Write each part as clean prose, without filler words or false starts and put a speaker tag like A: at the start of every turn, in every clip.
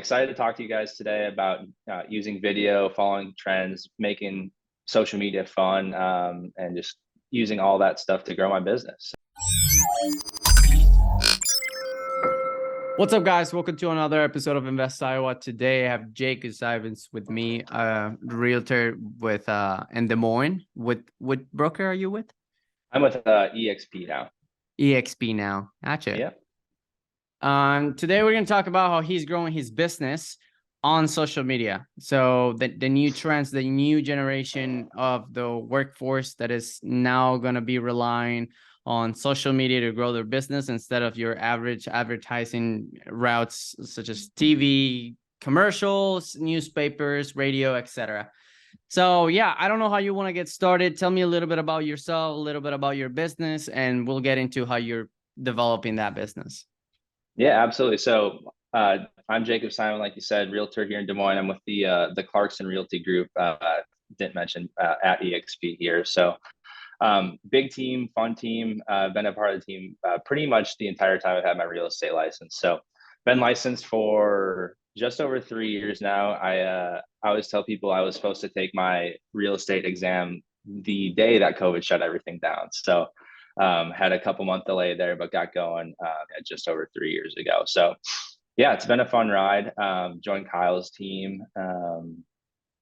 A: excited to talk to you guys today about using video, following trends, making social media fun, and just using all that stuff to grow my business.
B: What's up, guys? Welcome to another episode of Invest Iowa. Today, I have Jake Ivins with me, realtor with in Des Moines. What broker are you with?
A: I'm with EXP now.
B: EXP now. Gotcha.
A: Yeah.
B: Today we're going to talk about how he's growing his business on social media. So the new trends, the new generation of the workforce that is now going to be relying on social media to grow their business instead of your average advertising routes such as TV, commercials, newspapers, radio, etc. So yeah, I don't know how you want to get started. Tell me a little bit about yourself, a little bit about your business, and we'll get into how you're developing that business.
A: Yeah, absolutely. So I'm Jacob Simon, like you said, realtor here in Des Moines. I'm with the Clarkson Realty Group. Didn't mention at EXP here. So big team, fun team. Been a part of the team pretty much the entire time I've had my real estate license. So been licensed for just over 3 years now. I always tell people I was supposed to take my real estate exam the day that COVID shut everything down. So had a couple month delay there, but got going just over 3 years ago. So yeah, it's been a fun ride. Joined Kyle's team.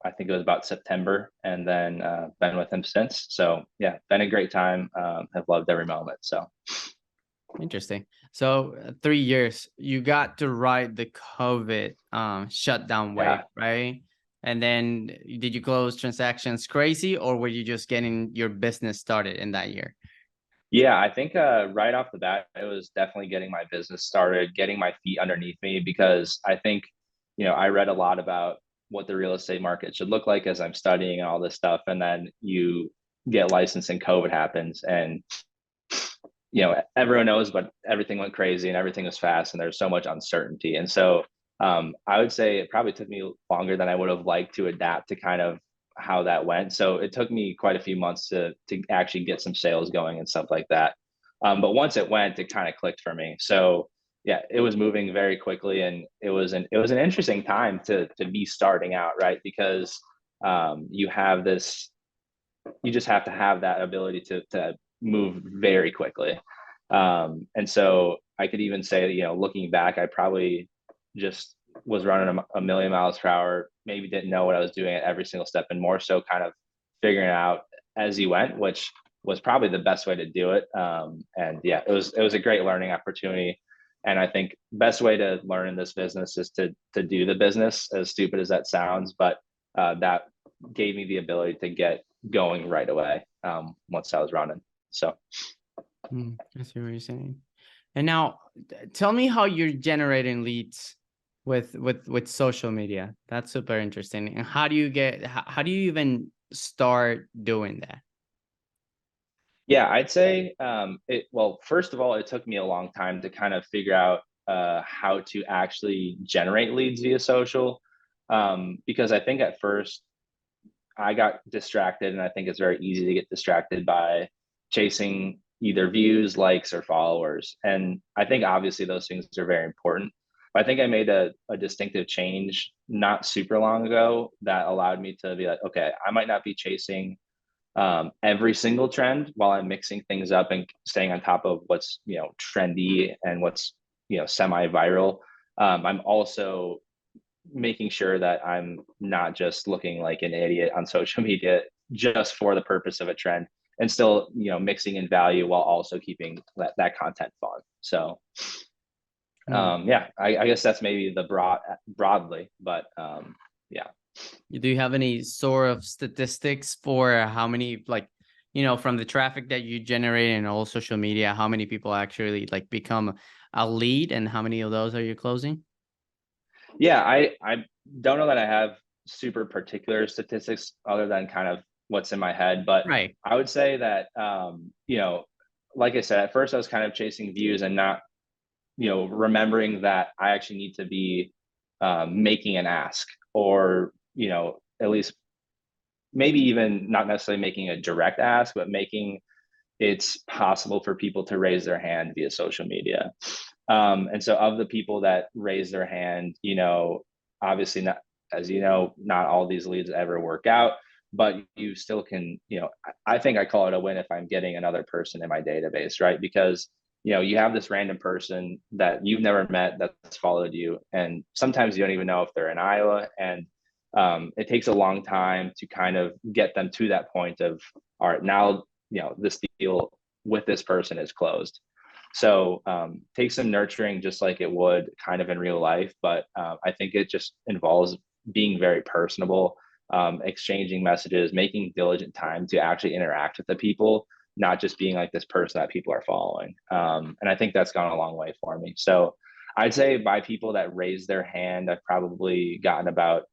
A: I think it was about September, and then been with him since. So yeah, been a great time. Have loved every moment. So
B: interesting. So 3 years, you got to ride the COVID shutdown wave,
A: yeah.
B: right? And then did you close transactions crazy, or were you just getting your business started in that year?
A: Yeah, I think right off the bat, it was definitely getting my business started, getting my feet underneath me, because I think, I read a lot about what the real estate market should look like as I'm studying and all this stuff. And then you get licensed and COVID happens, and, everyone knows, but everything went crazy and everything was fast and there's so much uncertainty. And so I would say it probably took me longer than I would have liked to adapt to kind of how that went. So it took me quite a few months to actually get some sales going and stuff like that. But once it went, it kind of clicked for me. So yeah, it was moving very quickly, and it was an interesting time to be starting out, right? Because you have this, you just have to have that ability to move very quickly. And so I could even say, looking back, I probably just was running a million miles per hour, maybe didn't know what I was doing at every single step, and more so kind of figuring it out as you went, which was probably the best way to do it. And yeah, it was a great learning opportunity. And I think best way to learn in this business is to do the business, as stupid as that sounds, but that gave me the ability to get going right away once I was running. So
B: I see what you're saying. And now tell me how you're generating leads with social media. That's super interesting. And how do you even start doing that?
A: yeah, I'd say well, first of all, it took me a long time to kind of figure out how to actually generate leads via social, because I think at first I got distracted, and I think it's very easy to get distracted by chasing either views, likes, or followers. And I think obviously those things are very important. But I think I made a distinctive change not super long ago that allowed me to be like, okay, I might not be chasing every single trend while I'm mixing things up and staying on top of what's trendy and what's semi-viral. I'm also making sure that I'm not just looking like an idiot on social media just for the purpose of a trend, and still, mixing in value while also keeping that content fun. So, yeah, I guess that's maybe the broadly, but yeah.
B: Do you have any sort of statistics for how many, from the traffic that you generate and all social media, how many people actually become a lead, and how many of those are you closing?
A: Yeah, I don't know that I have super particular statistics other than kind of what's in my head, but
B: Right.
A: I would say that like I said, at first I was kind of chasing views and not remembering that I actually need to be making an ask, or at least maybe even not necessarily making a direct ask, but making it's possible for people to raise their hand via social media. And so of the people that raise their hand, obviously not, as you know, not all these leads ever work out, but you still can, I think I call it a win if I'm getting another person in my database, right? Because you have this random person that you've never met that's followed you, and sometimes you don't even know if they're in Iowa, and it takes a long time to kind of get them to that point of, all right, now this deal with this person is closed. So take some nurturing, just like it would kind of in real life, but I think it just involves being very personable, exchanging messages, making diligent time to actually interact with the people, not just being like this person that people are following. And I think that's gone a long way for me. So I'd say by people that raise their hand, I've probably gotten about,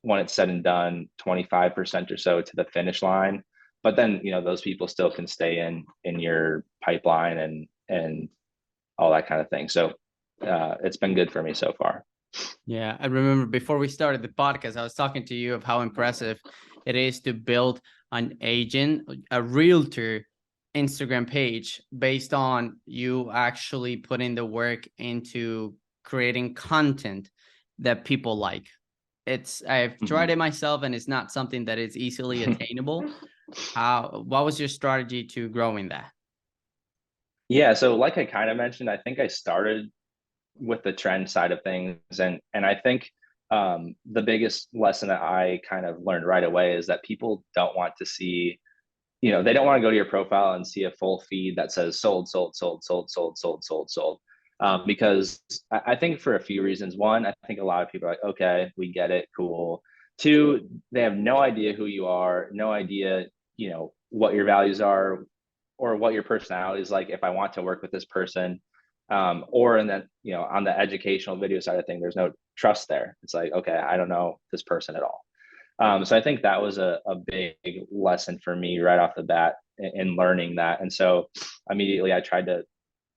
A: when it's said and done, 25% or so to the finish line. But then, those people still can stay in your pipeline and all that kind of thing. So it's been good for me so far.
B: Yeah, I remember before we started the podcast, I was talking to you of how impressive it is to build an agent, a realtor Instagram page based on you actually putting the work into creating content that people like. I've tried it myself, and it's not something that is easily attainable. What was your strategy to growing that?
A: Yeah, so like I kind of mentioned, I think I started with the trend side of things, and I think the biggest lesson that I kind of learned right away is that people don't want to see, they don't want to go to your profile and see a full feed that says sold, sold, sold, sold, sold, sold, sold, sold. Because I think for a few reasons. One, I think a lot of people are like, okay, we get it, cool. Two, they have no idea who you are, no idea, what your values are or what your personality is like. If I want to work with this person, or and then on the educational video side of thing, there's no trust there. It's like, okay, I don't know this person at all. So I think that was a big lesson for me right off the bat in learning that. And so immediately I tried to,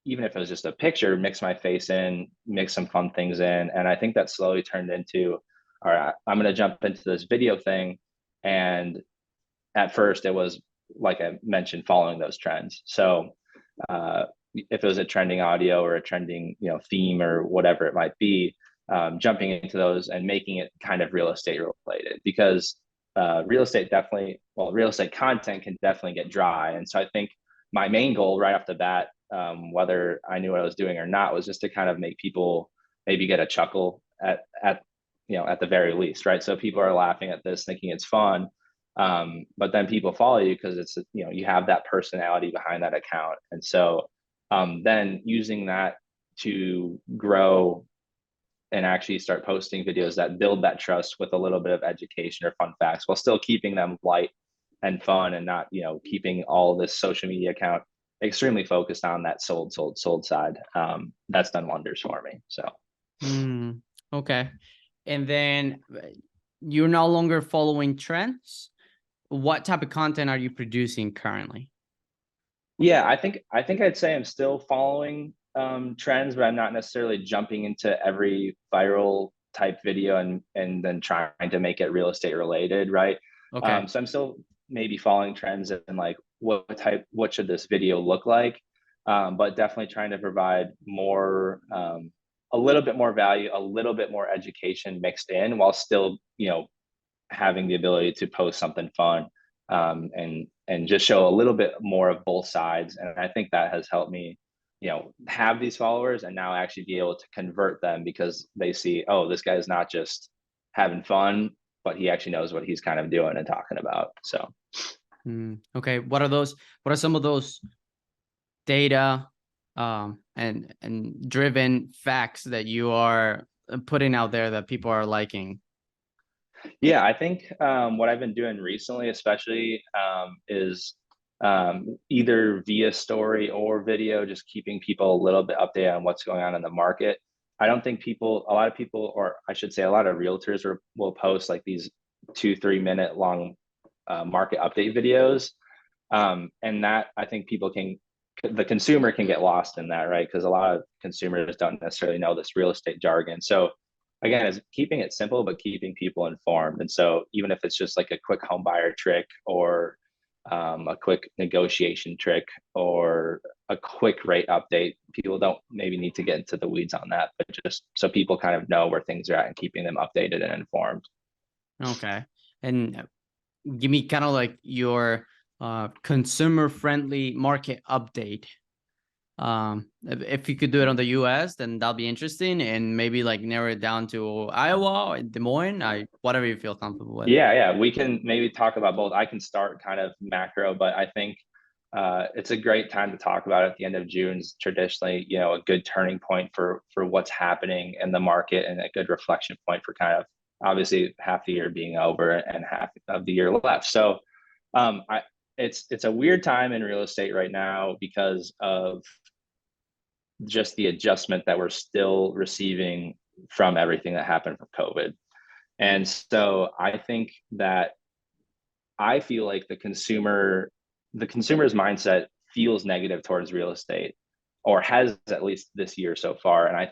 A: even if it was just a picture, mix my face in, mix some fun things in. And I think that slowly turned into, all right, I'm going to jump into this video thing. And at first it was, like I mentioned, following those trends. So if it was a trending audio or a trending, theme or whatever it might be, jumping into those and making it kind of real estate related, because real estate content can definitely get dry. And so I think my main goal right off the bat, whether I knew what I was doing or not, was just to kind of make people maybe get a chuckle at the very least, right? So people are laughing at this, thinking it's fun. But then people follow you because it's, you have that personality behind that account. And so then using that to grow and actually start posting videos that build that trust with a little bit of education or fun facts, while still keeping them light and fun, and not, keeping all this social media account extremely focused on that sold, sold, sold side. That's done wonders for me. So.
B: Okay. And then you're no longer following trends. What type of content are you producing currently?
A: Yeah, I think I'd say I'm still following trends, but I'm not necessarily jumping into every viral type video and then trying to make it real estate related, right?
B: Okay.
A: So I'm still maybe following trends and like what should this video look like, but definitely trying to provide more, a little bit more value, a little bit more education mixed in, while still having the ability to post something fun, and just show a little bit more of both sides. And I think that has helped me, have these followers and now actually be able to convert them, because they see, oh, this guy's not just having fun, but he actually knows what he's kind of doing and talking about. So.
B: Okay. What are some of those data and driven facts that you are putting out there that people are liking?
A: Yeah, I think what I've been doing recently, especially, is either via story or video, just keeping people a little bit updated on what's going on in the market. I don't think a lot of people, or I should say a lot of realtors will post like these 2-3 minute long market update videos. And that, I think the consumer can get lost in that, right? Because a lot of consumers don't necessarily know this real estate jargon. So again, is keeping it simple, but keeping people informed. And so even if it's just like a quick home buyer trick, or a quick negotiation trick or a quick rate update. People don't maybe need to get into the weeds on that, but just so people kind of know where things are at and keeping them updated and informed.
B: Okay. And give me kind of like your consumer friendly market update. If you could do it on the US, then that'll be interesting, and maybe like narrow it down to Iowa or Des Moines, whatever you feel comfortable with.
A: Yeah, we can maybe talk about both. I can start kind of macro, but I think it's a great time to talk about it. At the end of June is traditionally, a good turning point for what's happening in the market, and a good reflection point for kind of obviously half the year being over and half of the year left. So it's a weird time in real estate right now because of just the adjustment that we're still receiving from everything that happened from COVID. And so I think that I feel like the consumer's mindset feels negative towards real estate, or has at least this year so far. And I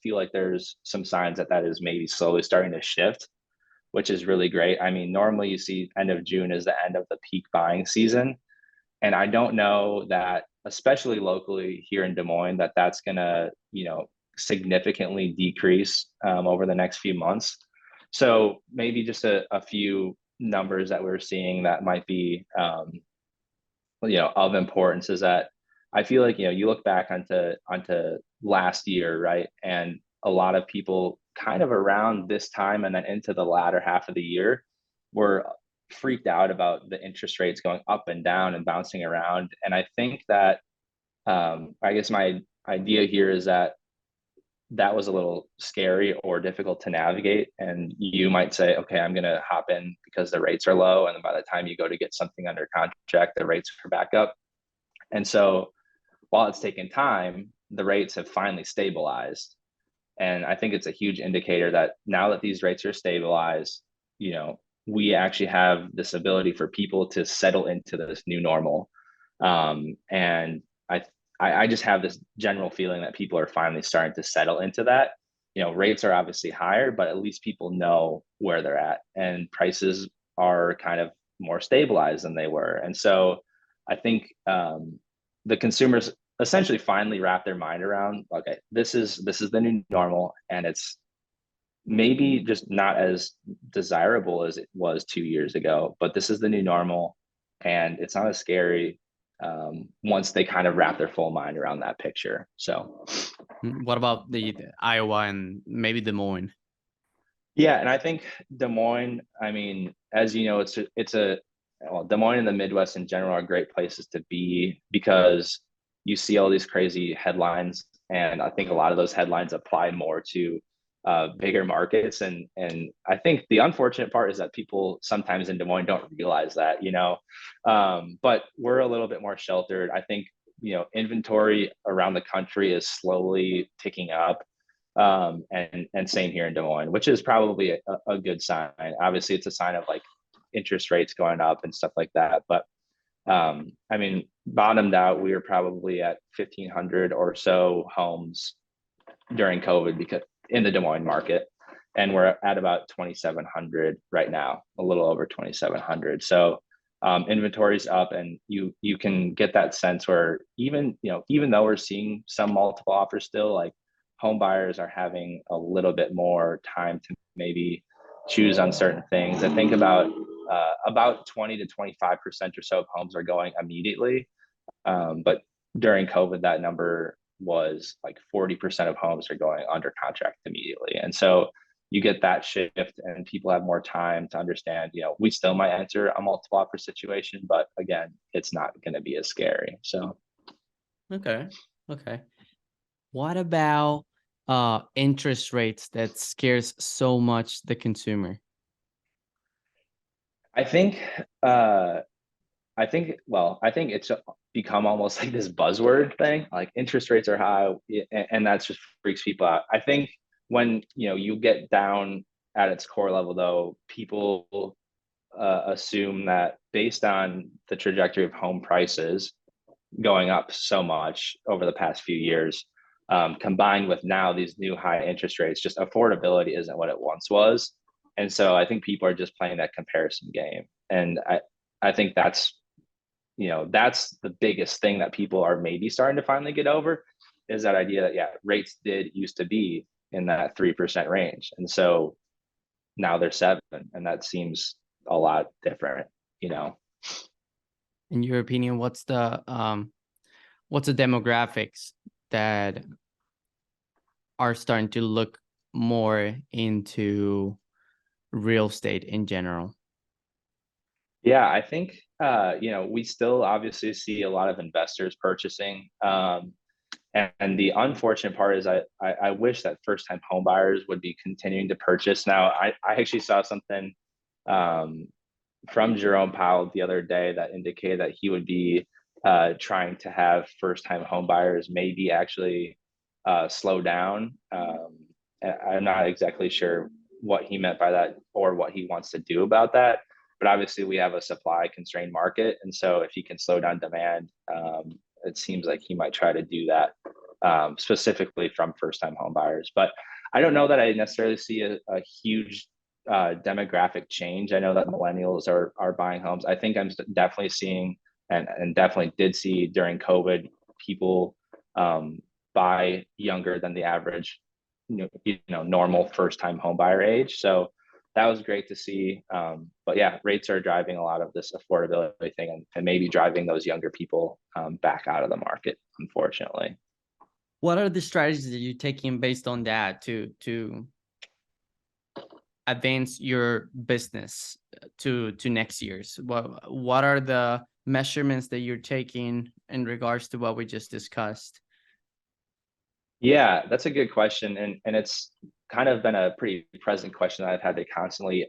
A: feel like there's some signs that that is maybe slowly starting to shift, which is really great. I mean, normally you see end of June is the end of the peak buying season. And I don't know that, especially locally here in Des Moines, that that's going to, significantly decrease over the next few months. So maybe just a few numbers that we're seeing that might be, of importance is that I feel like, you look back onto last year, right? And a lot of people kind of around this time and then into the latter half of the year were freaked out about the interest rates going up and down and bouncing around. And I think that, I guess my idea here is that that was a little scary or difficult to navigate. And you might say, okay, I'm going to hop in because the rates are low. And by the time you go to get something under contract, the rates are back up. And so while it's taken time, the rates have finally stabilized. And I think it's a huge indicator that now that these rates are stabilized, we actually have this ability for people to settle into this new normal. And I just have this general feeling that people are finally starting to settle into that. Rates are obviously higher, but at least people know where they're at, and prices are kind of more stabilized than they were. And so I think the consumers essentially finally wrap their mind around, okay, this is the new normal, and it's maybe just not as desirable as it was 2 years ago, but this is the new normal, and it's not as scary once they kind of wrap their full mind around that picture. So
B: what about the Iowa and maybe Des Moines?
A: Yeah, and I think Des Moines, I mean, as you know, Des Moines and the Midwest in general are great places to be because you see all these crazy headlines, and I think a lot of those headlines apply more to bigger markets. And I think the unfortunate part is that people sometimes in Des Moines don't realize that, but we're a little bit more sheltered. I think, inventory around the country is slowly ticking up. And same here in Des Moines, which is probably a good sign. Obviously, it's a sign of like interest rates going up and stuff like that. But I mean, bottomed out, we were probably at 1,500 or so homes during COVID because in the Des Moines market, and we're at about 2,700 right now, a little over 2,700. So inventory's up, and you can get that sense where even though we're seeing some multiple offers still, like home buyers are having a little bit more time to maybe choose on certain things. I think about 20 to 25% or so of homes are going immediately, but during COVID, that number was like 40% of homes are going under contract immediately. And so you get that shift, and people have more time to understand, we still might enter a multiple offer situation, but again, it's not going to be as scary. So
B: Okay. What about interest rates that scares so much the consumer?
A: I think it's become almost like this buzzword thing, like interest rates are high, and that's just freaks people out. I think when you get down at its core level, though, people assume that based on the trajectory of home prices going up so much over the past few years, combined with now these new high interest rates, just affordability isn't what it once was. And so I think people are just playing that comparison game. And I think that's, that's the biggest thing that people are maybe starting to finally get over, is that idea that, yeah, rates did used to be in that 3% range. And so now they're 7%, and that seems a lot different,
B: In your opinion, what's the demographics that are starting to look more into real estate in general?
A: Yeah, I think we still obviously see a lot of investors purchasing. And the unfortunate part is I wish that first time home buyers would be continuing to purchase. Now, I actually saw something um, from Jerome Powell the other day that indicated that he would be trying to have first time home buyers maybe actually slow down. I'm not exactly sure what he meant by that or what he wants to do about that. But obviously, we have a supply constrained market. And so, if he can slow down demand, it seems like he might try to do that specifically from first time home buyers. But I don't know that I necessarily see a huge demographic change. I know that millennials are buying homes. I think I'm definitely seeing and definitely did see during COVID people buy younger than the average, normal first time home buyer age. So that was great to see. But yeah, rates are driving a lot of this affordability thing, and maybe driving those younger people back out of the market, unfortunately.
B: What are the strategies that you're taking based on that to advance your business to next year's? What are the measurements that you're taking in regards to what we just discussed?
A: Yeah, that's a good question, and it's kind of been a pretty present question that I've had to constantly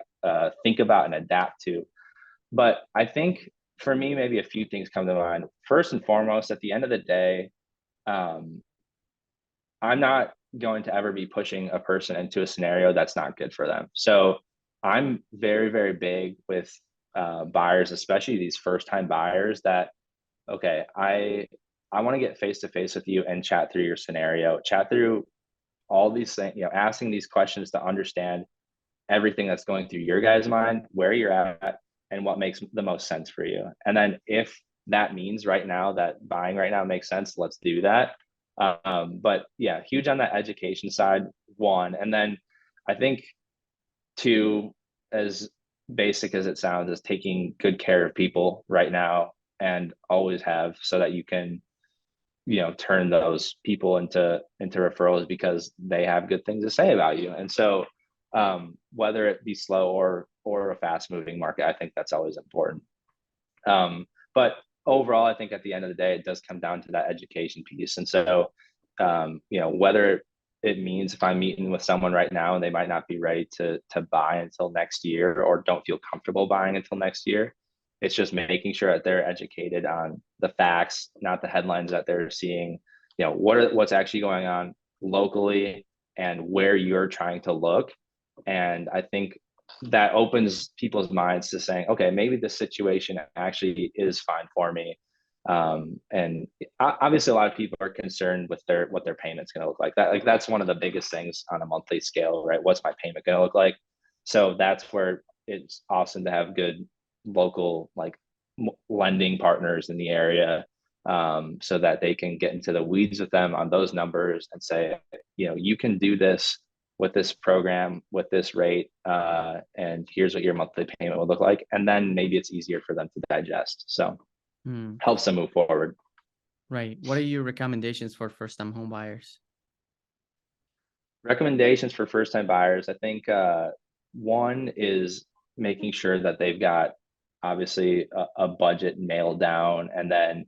A: think about and adapt to. But I think for me, maybe a few things come to mind. First and foremost, at the end of the day, um, I'm not going to ever be pushing a person into a scenario that's not good for them. So I'm very, very big with buyers, especially these first time buyers, that okay, I want to get face to face with you and chat through your scenario, chat through all these things, asking these questions to understand everything that's going through your guys' mind, where you're at, and what makes the most sense for you. And then if that means right now that buying right now makes sense, let's do that. But yeah, huge on that education side, one. And then I think two, as basic as it sounds, is taking good care of people right now and always have, so that you can turn those people into referrals because they have good things to say about you. And so whether it be slow or a fast moving market, I think that's always important. But overall, I think at the end of the day, it does come down to that education piece. And so whether it means if I'm meeting with someone right now and they might not be ready to buy until next year, or don't feel comfortable buying until next year, it's just making sure that they're educated on the facts, not the headlines that they're seeing. What's actually going on locally and where you're trying to look. And I think that opens people's minds to saying, okay, maybe this situation actually is fine for me. And obviously, a lot of people are concerned with what their payment's going to look like. That's one of the biggest things on a monthly scale, right? What's my payment going to look like? So that's where it's awesome to have good local lending partners in the area, so that they can get into the weeds with them on those numbers and say, you can do this with this program, with this rate, and here's what your monthly payment will look like. And then maybe it's easier for them to digest. So helps them move forward.
B: Right. What are your recommendations for first time home buyers?
A: Recommendations for first time buyers, I think one is making sure that they've got obviously a budget nailed down, and then,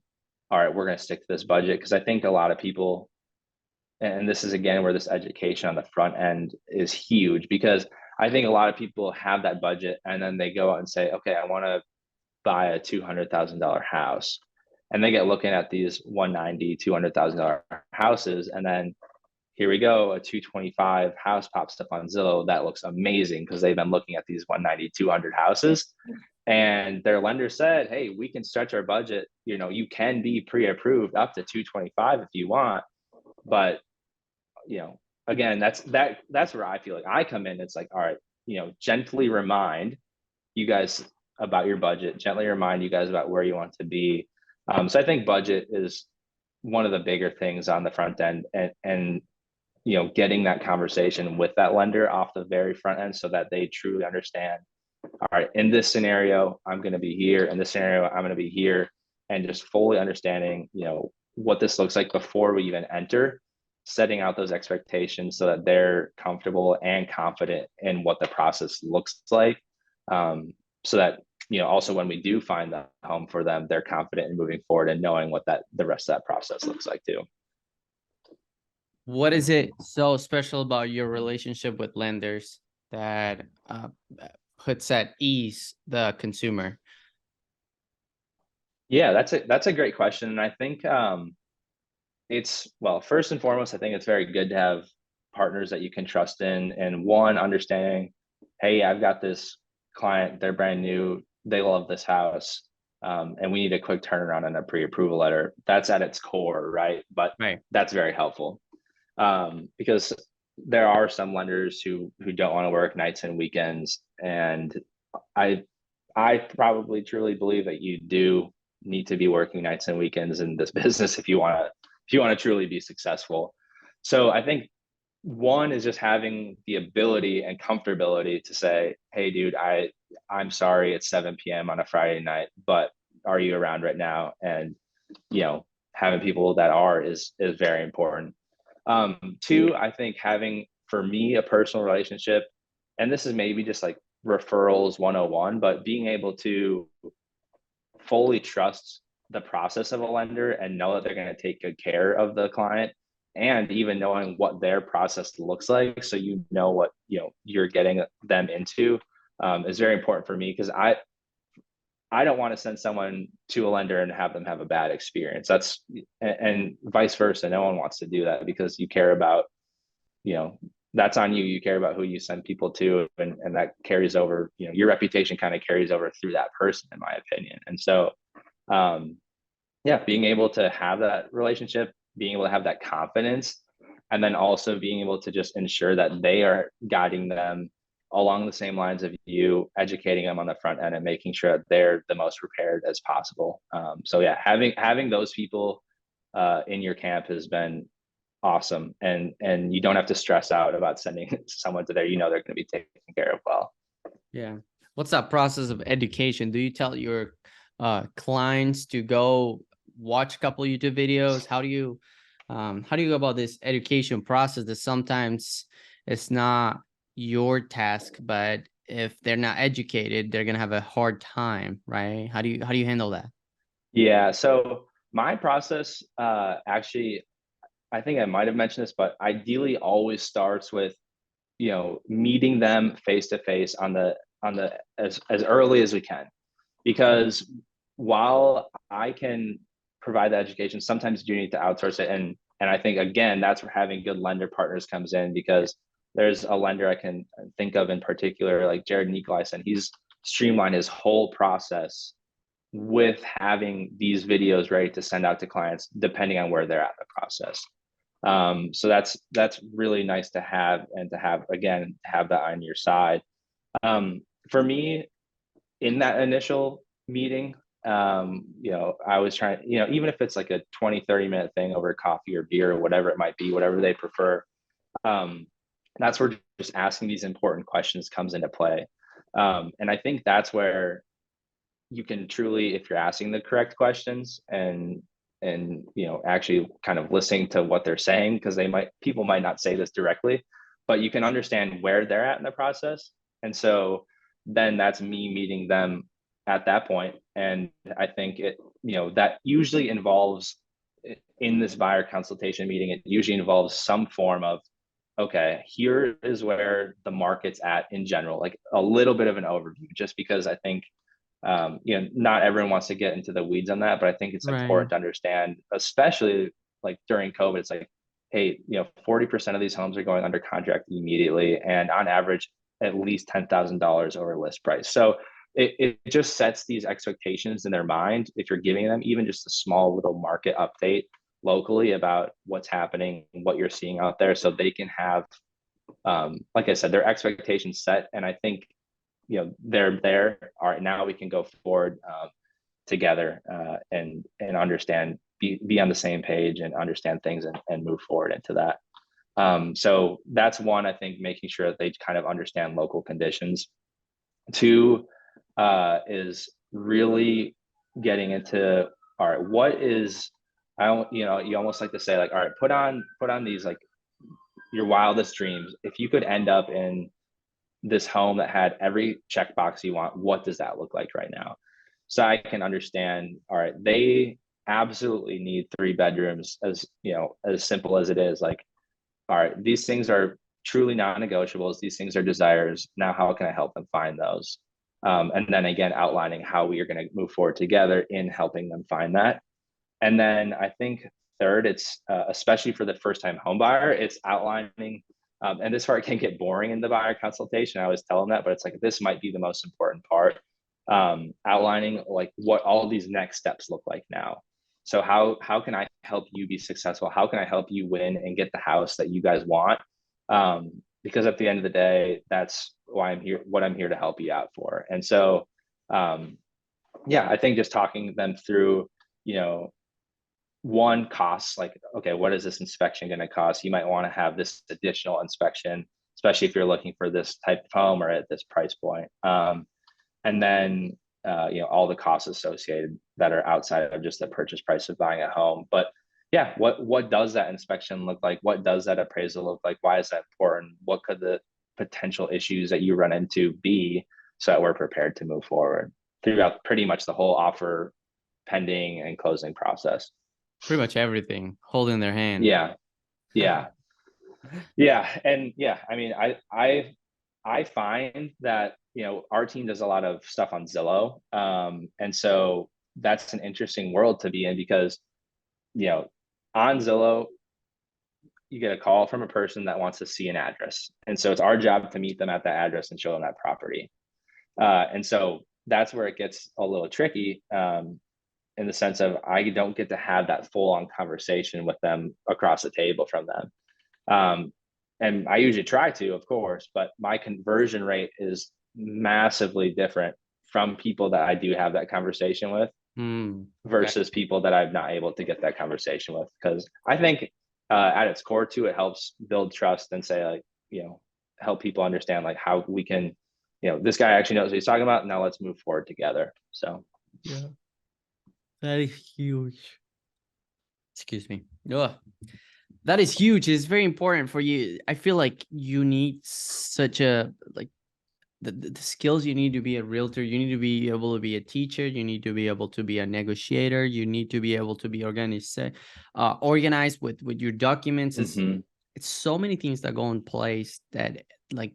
A: all right, we're going to stick to this budget. Because I think a lot of people, and this is again where this education on the front end is huge, because I think a lot of people have that budget and then they go out and say, okay, I want to buy a $200,000 house, and they get looking at these 190, $200,000 houses, and then here we go, a 225 house pops up on Zillow that looks amazing because they've been looking at these 190, 200 houses, and their lender said, hey, we can stretch our budget, you can be pre-approved up to 225 if you want. But again, that's where I feel like I come in. It's like, all right, gently remind you guys, about your budget, gently remind you guys about where you want to be. So I think budget is one of the bigger things on the front end, and getting that conversation with that lender off the very front end so that they truly understand, all right, in this scenario, I'm going to be here. In this scenario, I'm going to be here. And just fully understanding, what this looks like before we even enter, setting out those expectations so that they're comfortable and confident in what the process looks like. So that, also when we do find the home for them, they're confident in moving forward and knowing what the rest of that process looks like too.
B: What is it so special about your relationship with lenders that puts at ease the consumer?
A: Yeah, that's a great question. And I think it's, well, first and foremost, I think it's very good to have partners that you can trust in, and one, understanding, hey, I've got this client, they're brand new, they love this house, and we need a quick turnaround on a pre-approval letter. That's at its core, right? But
B: Right.
A: that's very helpful, because there are some lenders who don't want to work nights and weekends, and I probably truly believe that you do need to be working nights and weekends in this business if you want to truly be successful. So I think one is just having the ability and comfortability to say, hey dude, I'm sorry it's 7 p.m. on a Friday night, but are you around right now? And having people that are is very important. Two, I think having, for me, a personal relationship, and this is maybe just like referrals 101, but being able to fully trust the process of a lender and know that they're going to take good care of the client, and even knowing what their process looks like so what you're getting them into, is very important for me, because I don't want to send someone to a lender and have them have a bad experience. And vice versa. No one wants to do that, because you care about, that's on you. You care about who you send people to, and that carries over, your reputation kind of carries over through that person, in my opinion. And so, yeah, being able to have that relationship, being able to have that confidence, and then also being able to just ensure that they are guiding them along the same lines of you, educating them on the front end and making sure that they're the most prepared as possible. So yeah, having those people in your camp has been awesome, and you don't have to stress out about sending someone to there. They're going to be taken care of well.
B: Yeah. What's that process of education? Do you tell your clients to go watch a couple of YouTube videos? How do you go about this education process that sometimes it's not your task, but if they're not educated, they're gonna have a hard time, right? How do you handle that?
A: Yeah, so my process, actually, I think I might have mentioned this, but ideally always starts with, meeting them face to face on the as early as we can, because while I can provide the education, sometimes you need to outsource it. And I think, again, that's where having good lender partners comes in, because there's a lender I can think of in particular, like Jared Nikolaisen. He's streamlined his whole process with having these videos ready to send out to clients depending on where they're at in the process. So that's really nice to have, and to have, again, have that on your side. For me, in that initial meeting, I was trying, even if it's like a 20-30 minute thing over coffee or beer or whatever it might be, whatever they prefer, that's where just asking these important questions comes into play. And I think that's where you can truly, if you're asking the correct questions, and actually kind of listening to what they're saying, because people might not say this directly, but you can understand where they're at in the process. And so then that's me meeting them at that point. And I think that usually involves, in this buyer consultation meeting, it usually involves some form of, okay, here is where the market's at in general, like a little bit of an overview, just because I think, not everyone wants to get into the weeds on that, but I think it's
B: Right.
A: important to understand, especially like during COVID. It's like, hey, 40% of these homes are going under contract immediately, and on average, at least $10,000 over list price. So it just sets these expectations in their mind if you're giving them even just a small little market update locally about what's happening, what you're seeing out there, so they can have, like I said, their expectations set. And I think they're there. All right, now we can go forward together and understand, be on the same page and understand things and move forward into that. So that's one, I think, making sure that they kind of understand local conditions. Two is really getting into, all right, what is, I don't, you almost like to say like, all right, put on these like your wildest dreams. If you could end up in this home that had every checkbox you want, what does that look like right now? So I can understand, all right, they absolutely need 3 bedrooms, as simple as it is. Like, all right, these things are truly non-negotiables. These things are desires. Now, how can I help them find those? And then again, outlining how we are going to move forward together in helping them find that. And then I think third, it's especially for the first-time home buyer, it's outlining, and this part can get boring in the buyer consultation. I always tell them that, but it's like, this might be the most important part. Outlining like what all these next steps look like now. So how can I help you be successful? How can I help you win and get the house that you guys want? Because at the end of the day, that's why I'm here, what I'm here to help you out for. And so, yeah, I think just talking them through, one, costs, like, okay, what is this inspection going to cost? You might want to have this additional inspection, especially if you're looking for this type of home or at this price point. And then, all the costs associated that are outside of just the purchase price of buying a home. But yeah, what does that inspection look like? What does that appraisal look like? Why is that important? What could the potential issues that you run into be, so that we're prepared to move forward throughout pretty much the whole offer, pending, and closing process?
B: Pretty much everything, holding their hand.
A: Yeah. And yeah, I mean, I find that, our team does a lot of stuff on Zillow. And so that's an interesting world to be in, because, on Zillow, you get a call from a person that wants to see an address. And so it's our job to meet them at that address and show them that property. And so that's where it gets a little tricky, in the sense of, I don't get to have that full on conversation with them across the table from them. And I usually try to, of course, but my conversion rate is massively different from people that I do have that conversation with versus people that I'm not able to get that conversation with. Because I think at its core too, it helps build trust and say, like, help people understand like how we can, this guy actually knows what he's talking about. Now let's move forward together. So
B: yeah, that is huge. Excuse me. Ugh. That is huge. It's very important for you. I feel like you need such a, like, the skills you need to be a realtor. You need to be able to be a teacher. You need to be able to be a negotiator. You need to be able to be organized with your documents. It's so many things that go in place that, like,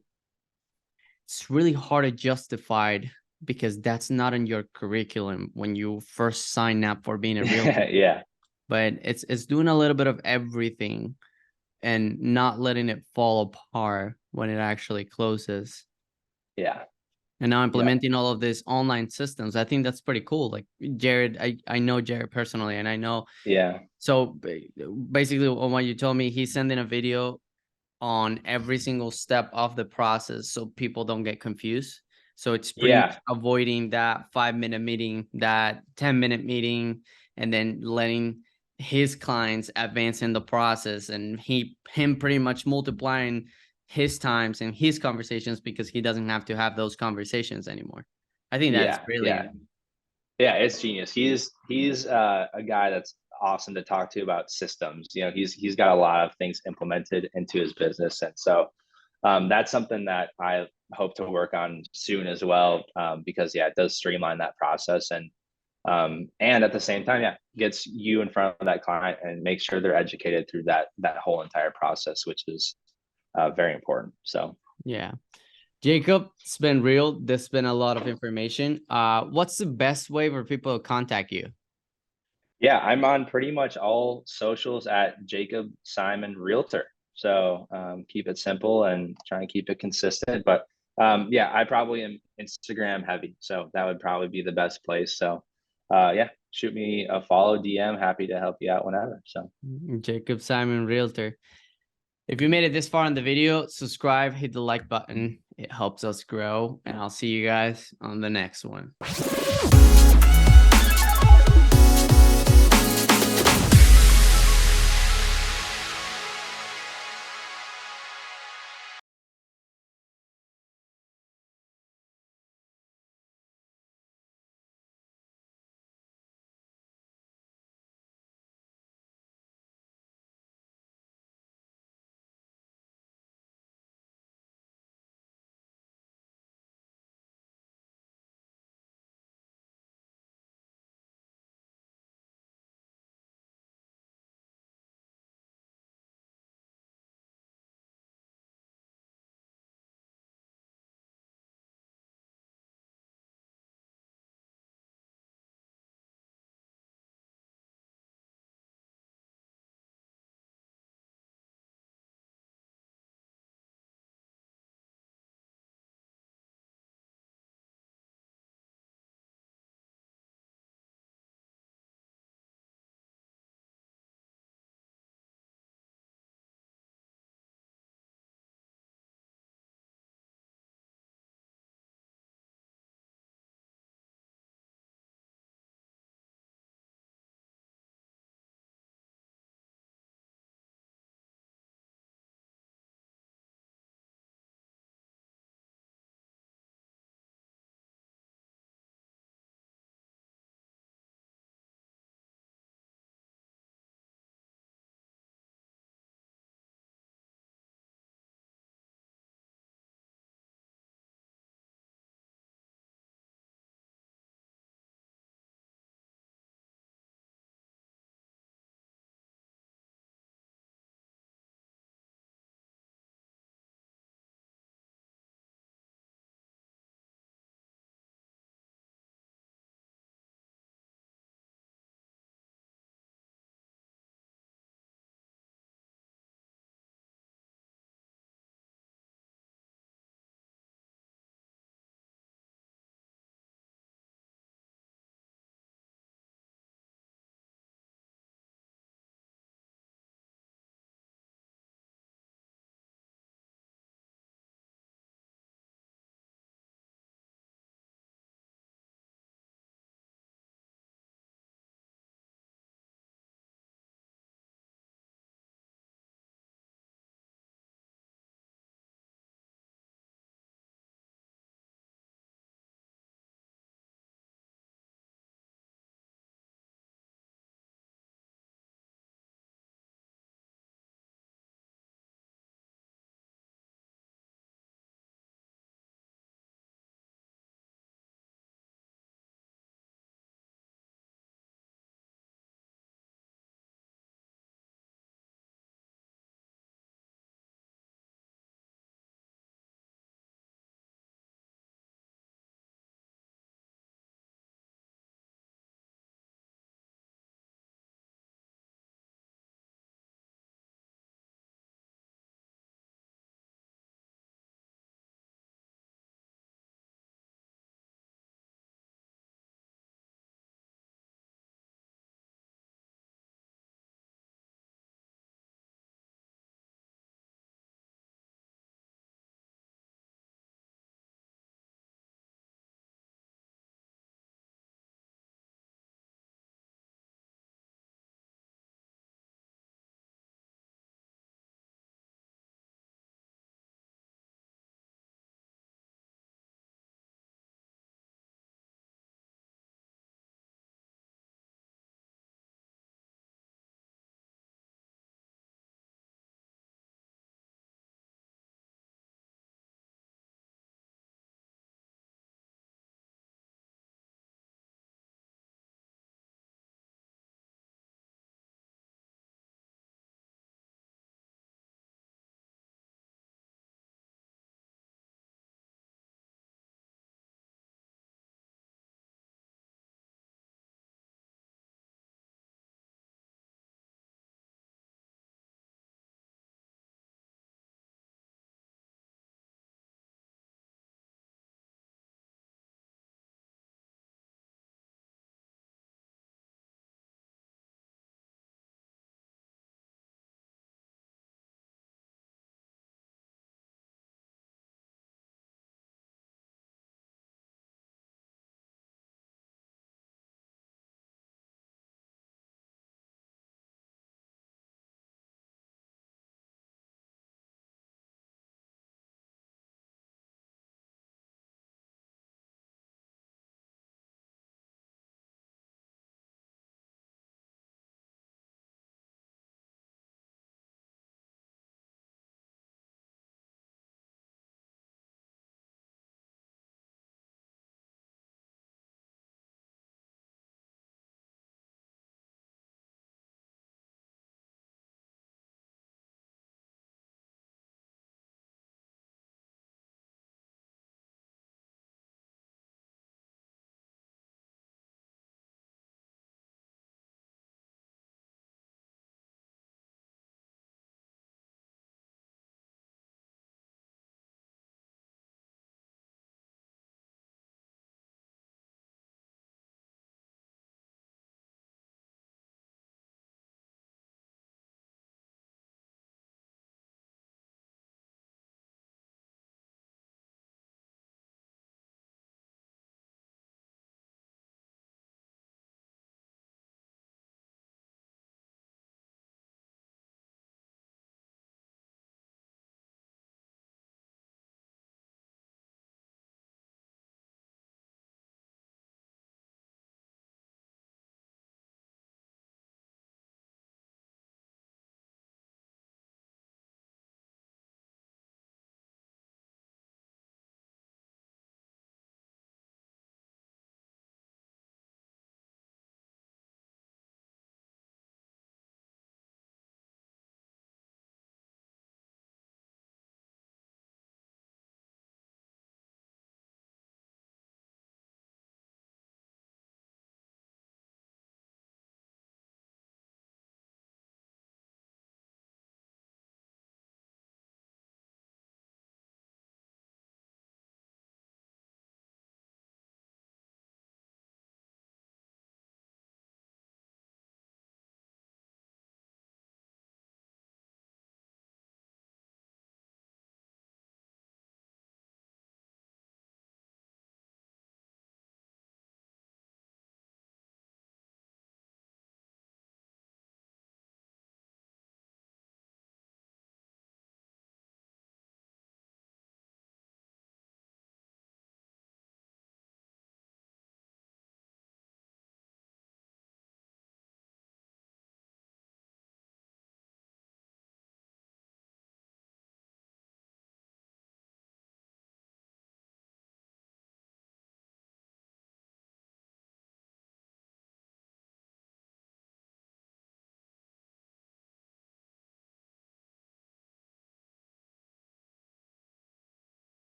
B: it's really hard to justify it, because that's not in your curriculum when you first sign up for being a realtor.
A: Yeah.
B: But it's doing a little bit of everything and not letting it fall apart when it actually closes.
A: Yeah.
B: And now implementing all of these online systems. I think that's pretty cool. Like Jared, I know Jared personally, and I know.
A: Yeah.
B: So basically, on what you told me, he's sending a video on every single step of the process so people don't get confused. So it's pretty much avoiding that 5-minute meeting, that 10-minute meeting, and then letting his clients advance in the process, and him pretty much multiplying his times and his conversations, because he doesn't have to have those conversations anymore. I think that's brilliant.
A: Yeah, it's genius. He's a guy that's awesome to talk to about systems. He's got a lot of things implemented into his business, and so that's something that I hope to work on soon as well, because it does streamline that process, and at the same time, gets you in front of that client and make sure they're educated through that whole entire process, which is very important. So
B: yeah. Jacob, it's been real. There's been a lot of information. What's the best way for people to contact you?
A: Yeah, I'm on pretty much all socials at Jacob Simon Realtor. So keep it simple and try and keep it consistent. But I probably am Instagram heavy, so that would probably be the best place. So shoot me a follow, DM. Happy to help you out whenever. So
B: Jacob Simon Realtor. If you made it this far in the video, subscribe, hit the like button. It helps us grow, and I'll see you guys on the next one.